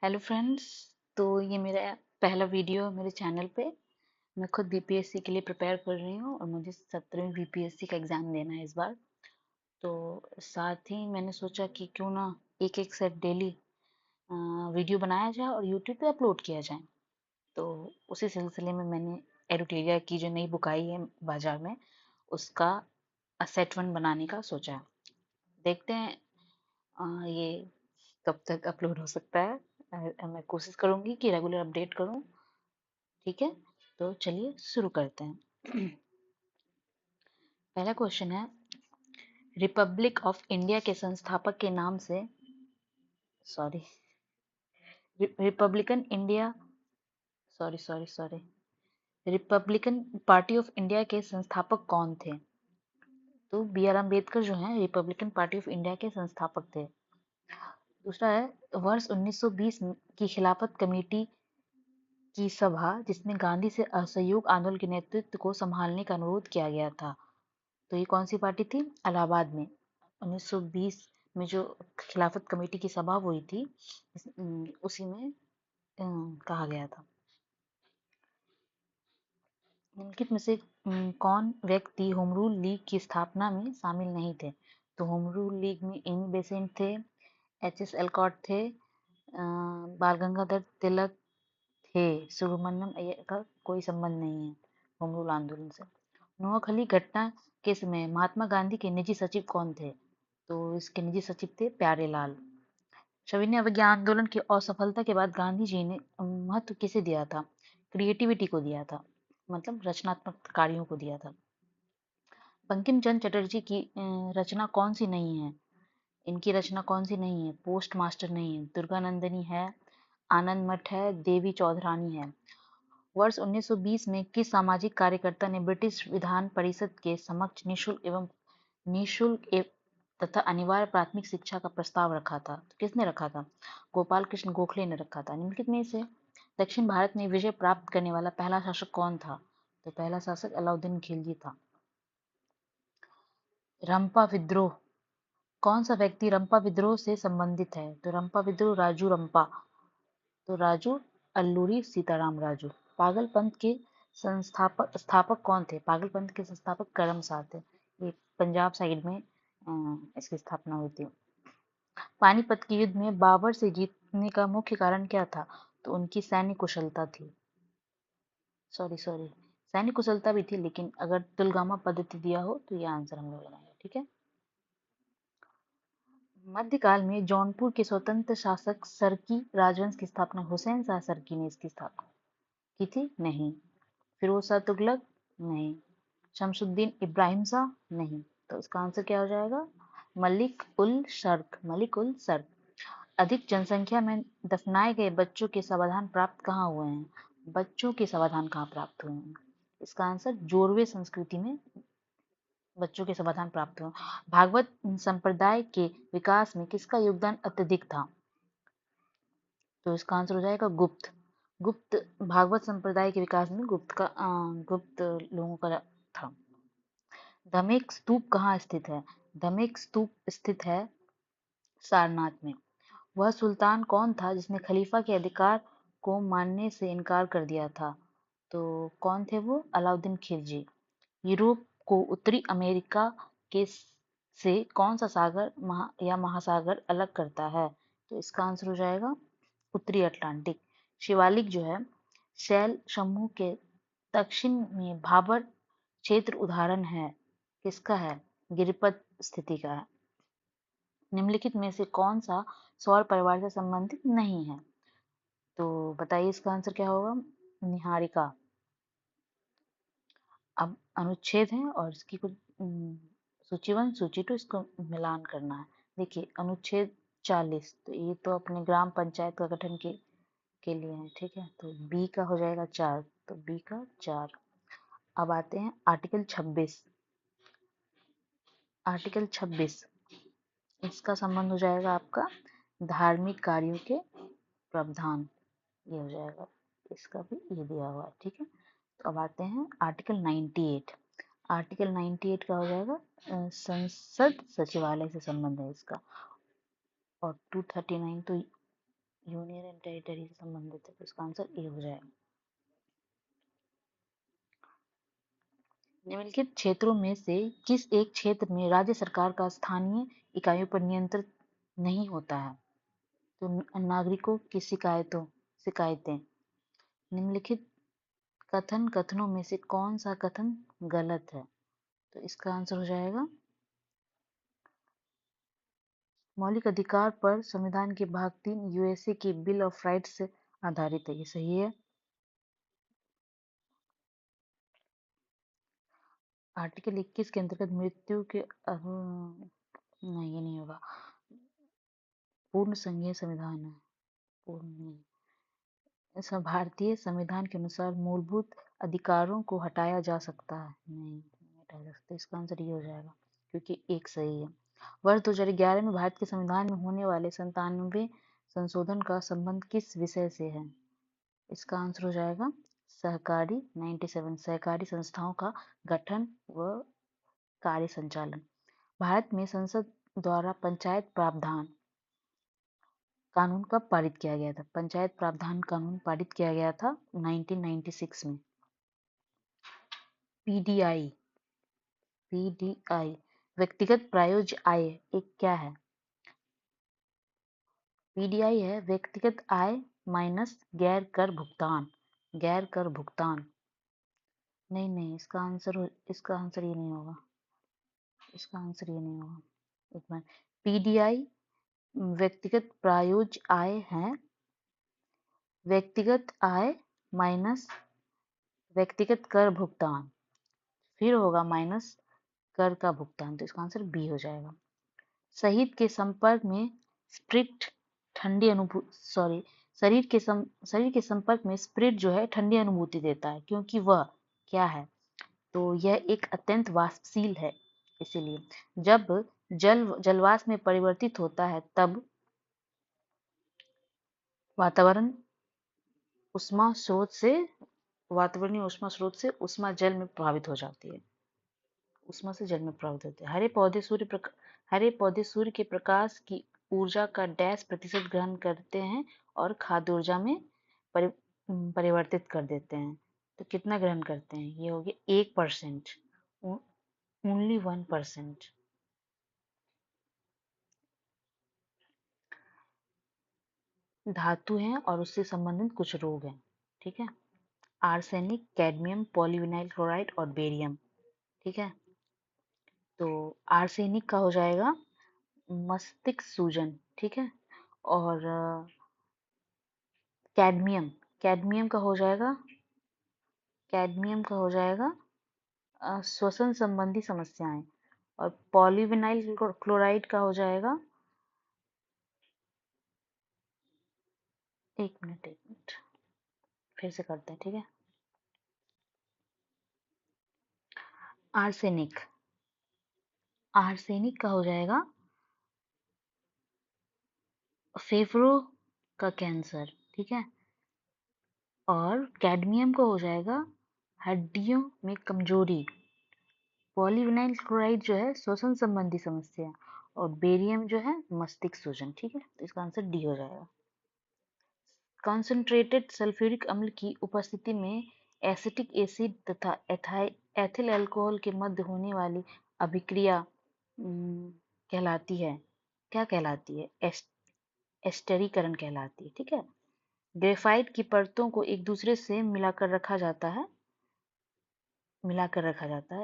Hello friends. तो ये मेरा पहला वीडियो है मेरे चैनल पे। मैं खुद बीपीएससी के लिए प्रिपेयर कर रही हूँ और मुझे 17वीं बीपीएससी का एग्ज़ाम देना है इस बार। तो साथ ही मैंने सोचा कि क्यों ना एक एक सेट डेली वीडियो बनाया जाए और यूट्यूब पे अपलोड किया जाए। तो उसी सिलसिले में मैंने एडुटेरिया की जो नई बुक आई है बाज़ार में, उसका सेट 1 बनाने का सोचा है। देखते हैं ये कब तक अपलोड हो सकता है। मैं कोशिश करूँगी कि रेगुलर अपडेट करूँ। ठीक है, तो चलिए शुरू करते हैं। पहला क्वेश्चन है, रिपब्लिक ऑफ इंडिया के संस्थापक के नाम से sorry Republican India sorry sorry sorry Republican party of India के संस्थापक कौन थे? तो बी आर अम्बेडकर जो हैं रिपब्लिकन पार्टी ऑफ इंडिया के संस्थापक थे। दूसरा है, वर्ष 1920 की खिलाफत कमेटी की सभा जिसमें गांधी से असहयोग आंदोलन के नेतृत्व को संभालने का अनुरोध किया गया था, तो ये कौन सी पार्टी थी? इलाहाबाद में 1920 में जो खिलाफत कमेटी की सभा हुई थी, उसी में कहा गया था। निम्नलिखित में से कौन व्यक्ति होम रूल लीग की स्थापना में शामिल नहीं थे? तो होम रूल लीग में एमी बेसेंट थे, एच एस एलकॉट थे, बाल गंगाधर तिलक थे। सुब्रमण्यम अय्यर का कोई संबंध नहीं है होम रूल आंदोलन से। नोआखली घटना के समय महात्मा गांधी के निजी सचिव कौन थे? तो इसके निजी सचिव थे प्यारेलाल। सविनय अवज्ञा आंदोलन की असफलता के बाद गांधी जी ने महत्व किसे दिया था? क्रिएटिविटी को दिया था, मतलब रचनात्मक कार्यों को दिया था। बंकिम चंद्र चटर्जी की रचना कौन सी नहीं है? इनकी रचना कौन सी नहीं है? पोस्ट मास्टर नहीं है, दुर्गानंदिनी है, आनंद मठ है, देवी चौधरानी है। वर्ष 1920 में किस सामाजिक कार्यकर्ता ने ब्रिटिश विधान परिषद के समक्ष निःशुल्क तथा अनिवार्य प्राथमिक शिक्षा का प्रस्ताव रखा था? तो किसने रखा था? गोपाल कृष्ण गोखले ने रखा था। निम्नलिखित में से दक्षिण भारत में विजय प्राप्त करने वाला पहला शासक कौन था? तो पहला शासक अलाउद्दीन खिलजी था। रंपा विद्रोह, कौन सा व्यक्ति रंपा विद्रोह से संबंधित है? तो रंपा विद्रोह राजू रंपा, तो राजू अल्लूरी सीताराम राजू। पागलपंथ के स्थापक कौन थे? पागलपंथ के संस्थापक करमशाह थे। ये पंजाब साइड में इसकी स्थापना हुई थी। पानीपत के युद्ध में बाबर से जीतने का मुख्य कारण क्या था? तो उनकी सैन्य कुशलता थी। सैन्य कुशलता भी थी, लेकिन अगर तुलगामा पद्धति दिया हो तो ये आंसर हम लोग लगाएंगे। ठीक है। मध्यकाल में जौनपुर के स्वतंत्र शासक सरकी राजवंश की स्थापना हुसैन शाह सरकी ने इसकी स्थापना की थी? नहीं। फिरोज शाह तुगलक? नहीं। शमसुद्दीन इब्राहिम शाह? नहीं। तो इसका आंसर क्या हो जाएगा? मलिक उल सर्क। अधिक जनसंख्या में दफनाए गए बच्चों के समाधान प्राप्त कहाँ हुए हैं? बच्चों के समाधान कहाँ प्राप्त हुए हैं? इसका आंसर जोरवे संस्कृति में बच्चों के समाधान प्राप्त हुए। भागवत संप्रदाय के विकास में किसका योगदान अत्यधिक था? तो इसका आंसर हो जाएगा गुप्त। भागवत संप्रदाय के विकास में गुप्त लोगों का था। धमेक स्तूप कहाँ स्थित है? धमेक स्तूप स्थित है सारनाथ में। वह सुल्तान कौन था जिसने खलीफा के अधिकार को मानने से इनकार कर दिया था? तो कौन थे वो? अलाउद्दीन खिलजी। यूरोप को उत्तरी अमेरिका के से कौन सा सागर या महासागर अलग करता है? तो इसका आंसर हो जाएगा उत्तरी अटलांटिक। शिवालिक जो है शैल समूह के दक्षिण में भाबर क्षेत्र उदाहरण है किसका है? गिरिपद स्थिति का है। निम्नलिखित में से कौन सा सौर परिवार से संबंधित नहीं है? तो बताइए इसका आंसर क्या होगा? निहारिका। अब अनुच्छेद है और इसकी कुछ सूची 1 सूची 2 इसको मिलान करना है। देखिए अनुच्छेद 40, तो ये तो अपने ग्राम पंचायत का गठन के लिए है। ठीक है, तो बी का हो जाएगा 4, तो बी का 4। अब आते हैं आर्टिकल 26। आर्टिकल 26 इसका संबंध हो जाएगा आपका धार्मिक कार्यों के प्रावधान, ये हो जाएगा। इसका भी ये दिया हुआ है। ठीक है, तो अब आते हैं आर्टिकल 98। आर्टिकल 98 का हो जाएगा संसद सचिवालय से संबंध है इसका। और 239 तो यूनियन एंड टेरिटरी से संबंधित है, तो इसका आंसर ए हो जाएगा। निम्नलिखित क्षेत्रों में से किस एक क्षेत्र में राज्य सरकार का स्थानीय इकाइयों पर नियंत्रण नहीं होता है? तो नागरिकों की शिकायतें। निम्नलिखित कथनों में से कौन सा कथन गलत है? तो इसका आंसर हो जाएगा मौलिक अधिकार पर संविधान के भाग 3 यूएसए के बिल ऑफ राइट्स से आधारित है, ये सही है। आर्टिकल 21 के अंतर्गत मृत्यु के नहीं, ये नहीं होगा। पूर्ण संघीय संविधान है, पूर्ण नहीं। भारतीय संविधान के अनुसार मूलभूत अधिकारों को हटाया जा सकता है, नहीं हटाया जा सकता। इसका आंसर ये हो जाएगा क्योंकि एक सही है। वर्ष 2011 में भारत के संविधान में होने वाले 97वें संशोधन का संबंध किस विषय से है? इसका आंसर हो जाएगा सहकारी 97 सहकारी संस्थाओं का गठन व कार्य संचालन। भारत में संसद द्वारा पंचायत प्रावधान कानून कब पारित किया गया था? पंचायत प्रावधान कानून पारित किया गया था 1996 में। पीडीआई व्यक्तिगत प्रायोज्य आय एक क्या है? पीडीआई है व्यक्तिगत आय माइनस गैर कर भुगतान। नहीं, इसका आंसर ये नहीं होगा। इसका आंसर ये नहीं होगा। एक मिनट, पीडीआई व्यक्तिगत प्रायोज्य आय है व्यक्तिगत आय माइनस व्यक्तिगत कर भुगतान, फिर होगा माइनस कर का भुगतान, तो इसका आंसर बी हो जाएगा। शरीर के संपर्क में स्प्रिट जो है ठंडी अनुभूति देता है, क्योंकि वह क्या है? तो यह एक अत्यंत वाष्पशील है, इसीलिए जब जलवाष्प में परिवर्तित होता है तब वातावरणीय उष्मा स्रोत से उष्मा जल में प्रभावित हो जाती है। उष्मा से जल में प्रभावित होते हैं। हरे पौधे सूर्य के प्रकाश की ऊर्जा का %% ग्रहण करते हैं और खाद्य ऊर्जा में परिवर्तित कर देते हैं। तो कितना ग्रहण करते हैं? ये हो गया 1%, ओनली 1%। धातु हैं और उससे संबंधित कुछ रोग हैं, ठीक है। आर्सेनिक, कैडमियम, पॉलीविनाइल क्लोराइड और बेरियम, ठीक है। तो आर्सेनिक का हो जाएगा मस्तिष्क सूजन, ठीक है। और कैडमियम का हो जाएगा श्वसन संबंधी समस्याएं। और पॉलीविनाइल क्लोराइड का हो जाएगा एक मिनट फिर से करते हैं, ठीक है। आर्सेनिक का हो जाएगा फेफड़ों का कैंसर, ठीक है। और कैडमियम का हो जाएगा हड्डियों में कमजोरी। पॉलीविनाइल क्लोराइड जो है श्वसन संबंधी समस्या, और बेरियम जो है मस्तिष्क सूजन, ठीक है। तो इसका आंसर डी हो जाएगा। कंसंट्रेटेड सल्फ्यूरिक अम्ल की उपस्थिति में एसिटिक एसिड तथा एथिल अल्कोहल के मध्य होने वाली अभिक्रिया कहलाती है, क्या कहलाती है? एस्टरीकरण कहलाती है, ठीक है। ग्रेफाइट की परतों को एक दूसरे से मिलाकर रखा जाता है,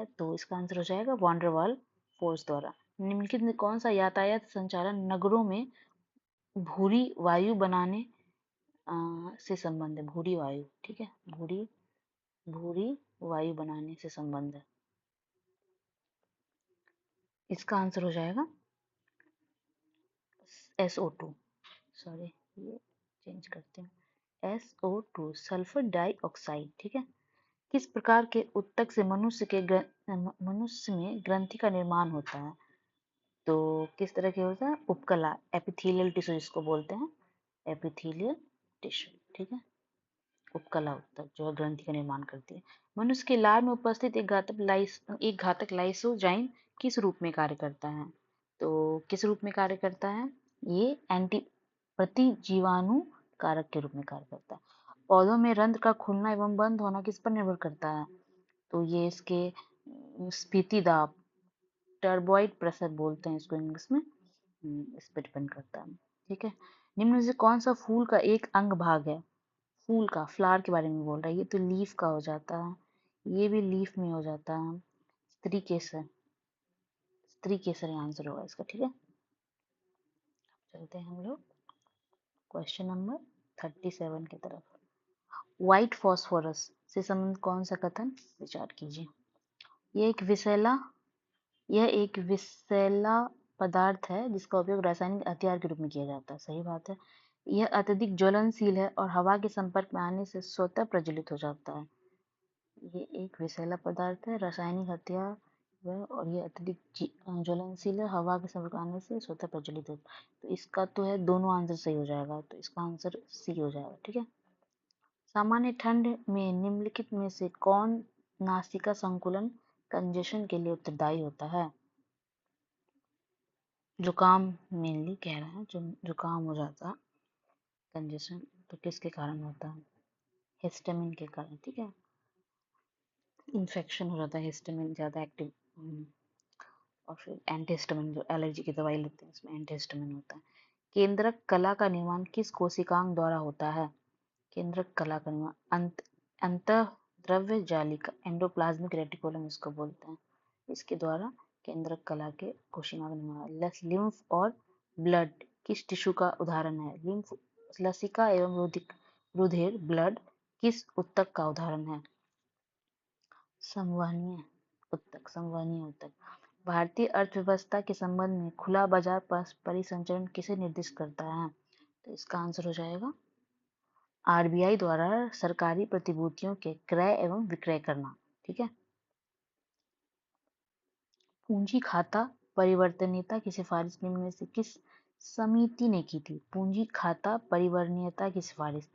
तो इसका आंसर हो जाएगा वान डेर वाल फोर्स द्वारा। निम्नलिखित में कौन सा यातायात संचालन नगरों में भूरी वायु बनाने से संबंध है? भूरी वायु, ठीक है। भूरी वायु बनाने से संबंध है। इसका आंसर हो जाएगा SO2, सॉरी ये चेंज करते हैं, SO2 सल्फर डाइऑक्साइड, ठीक है। किस प्रकार के उत्तक से मनुष्य में ग्रंथि का निर्माण होता है? तो किस तरह के होता है? उपकला, एपिथेलियल टिश्यू जिसको बोलते हैं, एपिथेलियल टिश्यू, ठीक है। उपकला उत्तक जो है ग्रंथि का निर्माण करती है। मनुष्य के लार में उपस्थित एक घातक लाइसोजाइम किस रूप में कार्य करता है? तो किस रूप में कार्य करता है? ये प्रतिजीवाणु कारक के रूप में कार्य करता है। पौधों में रंध्र का खुलना एवं बंद होना किस पर निर्भर करता है? तो ये इसके स्फीति दाब, टर्बोइड प्रेशर बोलते हैं इसको इंग्लिश में, इस पर डिपेंड करता है। ठीक है, निम्न में से कौन सा फूल का एक अंग भाग है? फूल का, फ्लावर के बारे में बोल रहा है, ये तो लीफ का हो जाता है, ये भी लीफ में हो जाता है। स्त्री केसर, स्त्री केसर आंसर होगा इसका। ठीक है, चलते हैं हम लोग क्वेश्चन नंबर 37 की तरफ। व्हाइट फॉस्फोरस से संबंधित कौन सा कथन विचार कीजिए। यह एक विषैला पदार्थ है जिसका उपयोग रासायनिक हथियार के रूप में किया जाता है। सही बात है। यह अत्यधिक ज्वलनशील है और हवा के संपर्क में आने से स्वतः प्रज्वलित हो जाता है। ये एक विषैला पदार्थ है, रासायनिक हथियार है और ये अत्यधिक ज्वलनशील है, हवा के संपर्क में आने से स्वतः प्रज्वलित होता है। तो इसका तो है, दोनों आंसर सही हो जाएगा, तो इसका आंसर सी हो जाएगा। ठीक है, सामान्य ठंड में निम्नलिखित में से कौन नासिका संकुलन कंजेशन के लिए उत्तरदायी होता है? जुकाम मेनली कह रहा है, जो जुकाम हो जाता है कंजेशन, तो किसके कारण होता है? हिस्टामिन के कारण। ठीक है, इन्फेक्शन हो जाता है, हिस्टामिन ज़्यादा एक्टिव, और फिर एंटीहिस्टामिन, जो एलर्जी की दवाई लेते हैं उसमें एंटीहिस्टामिन होता है। केंद्रक कला का निर्माण किस कोशिकांग द्वारा होता है? केंद्रक कला का निर्माण अंतःद्रव्य जालिका, एंडोप्लाज्मिक रेटिकुलम इसको बोलते हैं, इसके द्वारा केंद्रक कला के कोशिका का निर्माण। लिम्फ और ब्लड किस टिश्यू का उदाहरण है? लिम्फ, लसिका एवं रुधिर, ब्लड किस ऊतक का उदाहरण है? संवहनीय ऊतक, संवहनीय ऊतक। भारतीय अर्थव्यवस्था के संबंध में खुला बाजार परिसंचरण किसे निर्दिष्ट करता है? तो इसका आंसर हो जाएगा आरबीआई द्वारा सरकारी प्रतिभूतियों के क्रय एवं विक्रय करना। ठीक है, पूंजी खाता परिवर्तनीयता की सिफारिश निम्न में से किस समिति ने की थी? पूंजी खाता परिवर्तनीयता की सिफारिश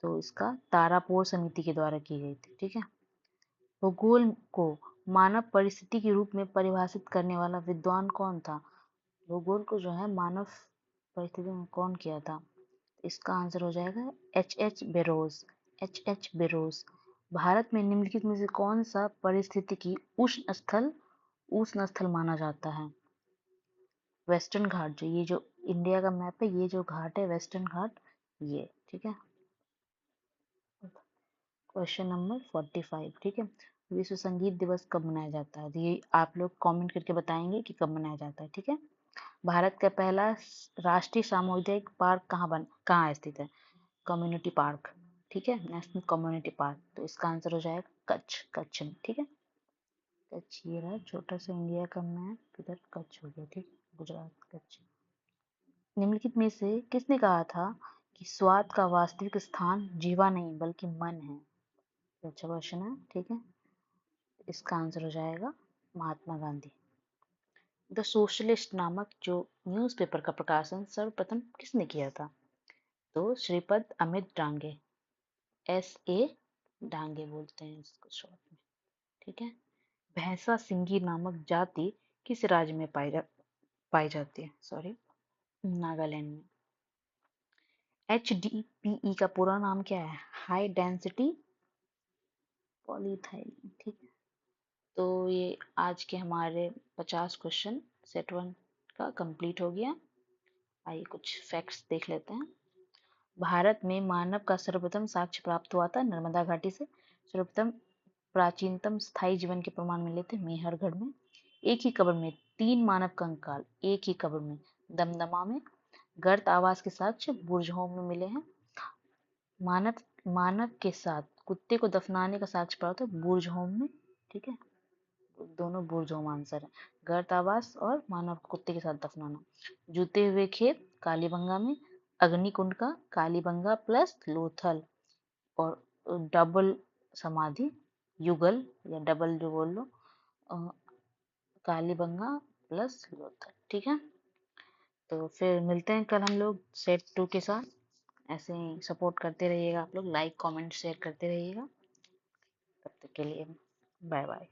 तो इसका तारापोर समिति के द्वारा की गई थी। ठीक है, भूगोल को मानव परिस्थिति के रूप में परिभाषित करने वाला विद्वान कौन था? भूगोल को जो है मानव परिस्थिति में कौन किया था? इसका आंसर हो जाएगा H bureaus, H bureaus. Bharat में निम्नलिखित में से कौन सा पारिस्थितिकी उष्ण स्थल माना जाता है? वेस्टर्न घाट, जो ये जो इंडिया का मैप है, ये जो घाट है वेस्टर्न घाट, ये। ठीक है, क्वेश्चन नंबर 45। ठीक है, विश्व संगीत दिवस कब मनाया जाता है? ये आप लोग कमेंट करके बताएंगे कि कब मनाया जाता है। ठीक है, भारत का पहला राष्ट्रीय सामुदायिक पार्क कहाँ स्थित है? Community park. ठीक है, नेशनल कम्युनिटी पार्क, तो इसका आंसर हो जाएगा कच्छ में। ठीक है, कच्छ ये रहा छोटा सा इंडिया का मैप, इधर कच्छ हो गया। ठीक, गुजरात, कच्छ। निम्नलिखित में से किसने कहा था कि स्वाद का वास्तविक स्थान जीवा नहीं बल्कि मन है? अच्छा क्वेश्चन है। ठीक है, इसका आंसर हो जाएगा महात्मा गांधी। द सोशलिस्ट नामक जो न्यूज़पेपर का प्रकाशन सर्वप्रथम किसने किया था? तो श्रीपद अमित डांगे, SA डांगे बोलते हैं इसको शॉर्ट में। ठीक है, भैंसा सिंगी नामक जाति किस राज्य में पाई जाती है? सॉरी, नागालैंड में। HDPE का पूरा नाम क्या है? High density polyethylene. ठीक है, तो ये आज के हमारे 50 क्वेश्चन सेट 1 का कंप्लीट हो गया। आइए कुछ फैक्ट्स देख लेते हैं। भारत में मानव का सर्वप्रथम साक्ष्य प्राप्त हुआ था नर्मदा घाटी से। सर्वप्रथम प्राचीनतम स्थायी जीवन के प्रमाण मिले थे मेहरगढ़ में। एक ही कब्र में 3 मानव कंकाल, एक ही कब्र में, दमदमा में। गर्त आवास के साक्ष्य बुरजहोम में मिले हैं। मानव मानव के साथ कुत्ते को दफनाने का साक्ष्य प्राप्त है बुरजहोम में। ठीक है, दोनों बुरजहोम आंसर है, गर्त आवास और मानव कुत्ते के साथ दफनाना। जूते हुए खेत कालीबंगा में। अग्निकुंड का कालीबंगा प्लस लोथल। और डबल समाधि युगल या डबल जो बोल लो, कालीबंगा प्लस लोथल। ठीक है, तो फिर मिलते हैं कल हम लोग सेट 2 के साथ। ऐसे ही सपोर्ट करते रहिएगा आप लोग, लाइक कमेंट शेयर करते रहिएगा। तब तक के लिए बाय बाय।